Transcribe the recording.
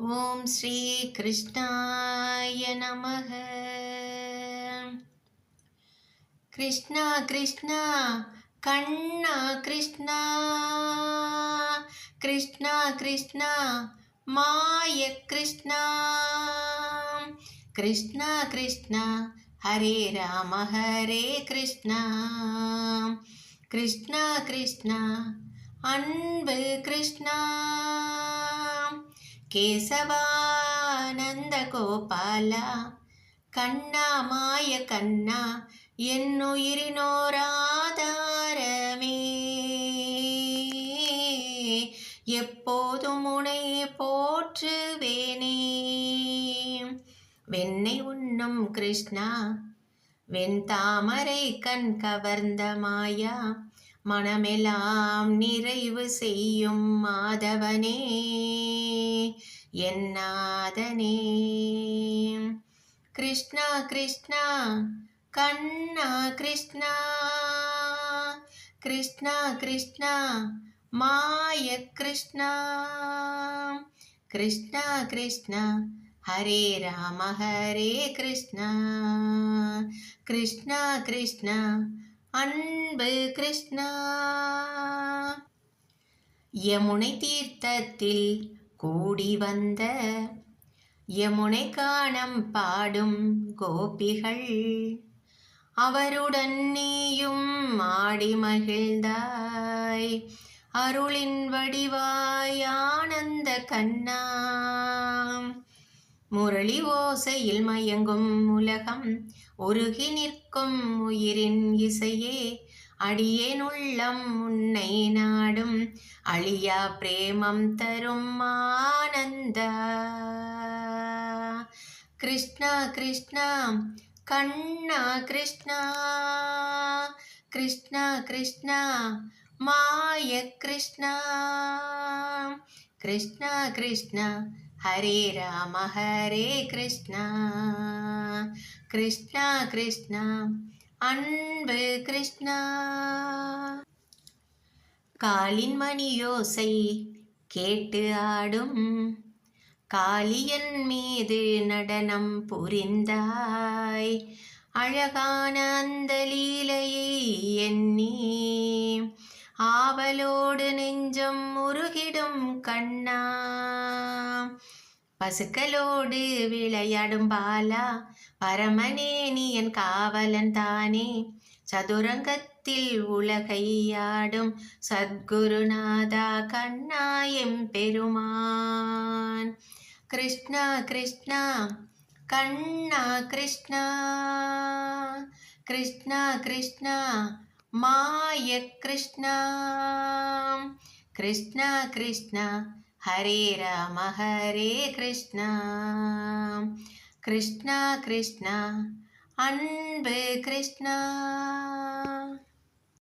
ஓம் ஸ்ரீ கிருஷ்ணாய நமக. கிருஷ்ணா கிருஷ்ணா கண்ணா கிருஷ்ணா, கிருஷ்ணா கிருஷ்ணா மாய கிருஷ்ணா, கிருஷ்ணா கிருஷ்ணா ஹரே ராம ஹரே கிருஷ்ணா, கிருஷ்ணா கிருஷ்ணா அன்பு கிருஷ்ணா, கேசவானந்த கோபாலா கண்ணா மாய கண்ணா என்னுயிரினோராதாரமே, எப்போதும் உனை போற்றுவேனே. வெண்ணை உண்ணும் கிருஷ்ணா, வெண்தாமரை கண் கவர்ந்த மாயா, மனமெல்லாம் நிறைவு செய்யும் மாதவனே என் நாதனே. கிருஷ்ணா கிருஷ்ணா கண்ணா கிருஷ்ணா, கிருஷ்ணா கிருஷ்ணா மாய கிருஷ்ணா, கிருஷ்ணா கிருஷ்ணா ஹரே ராம ஹரே கிருஷ்ணா, கிருஷ்ணா கிருஷ்ணா அன்பு கிருஷ்ணா. யமுனை தீர்த்தத்தில் கூடி வந்த யமுனை கானம் பாடும் கோபிகள், அவருடன் நீயும் ஆடி மகிழ்ந்தாய், அருளின் வடிவாய் ஆனந்த கண்ணா. முரளி ஓசையில் மயங்கும் உலகம் உருகி நிற்கும் உயிரின் இசையே, அடியேன் உள்ளம் உன்னை நாடும் அழியா பிரேமம் தரும் ஆனந்தா. கிருஷ்ணா கிருஷ்ணா கண்ணா கிருஷ்ணா, கிருஷ்ணா கிருஷ்ணா மாய கிருஷ்ணா, கிருஷ்ணா கிருஷ்ணா ஹரே ராம ஹரே கிருஷ்ணா, கிருஷ்ணா கிருஷ்ணா அன்பு கிருஷ்ணா. காலின் மணியோசை கேட்டு ஆடும் காளியன் மீது நடனம் புரிந்தாய், அழகான அந்த லீலையை எண்ணி ஆவலோடு நெஞ்சம் உருகிடும் கண்ணா. பசுக்களோடு விளையாடும் பாலா, பரமனே நீ என் காவலன் தானே, சதுரங்கத்தில் உலகையாடும் சத்குருநாதா கண்ணா எம்பெருமான். கிருஷ்ணா கிருஷ்ணா கண்ணா கிருஷ்ணா, கிருஷ்ணா கிருஷ்ணா மாய கிருஷ்ணா, கிருஷ்ணா கிருஷ்ணா ஹரே ராம ஹரே கிருஷ்ணா, கிருஷ்ணா கிருஷ்ணா அன்பு கிருஷ்ணா.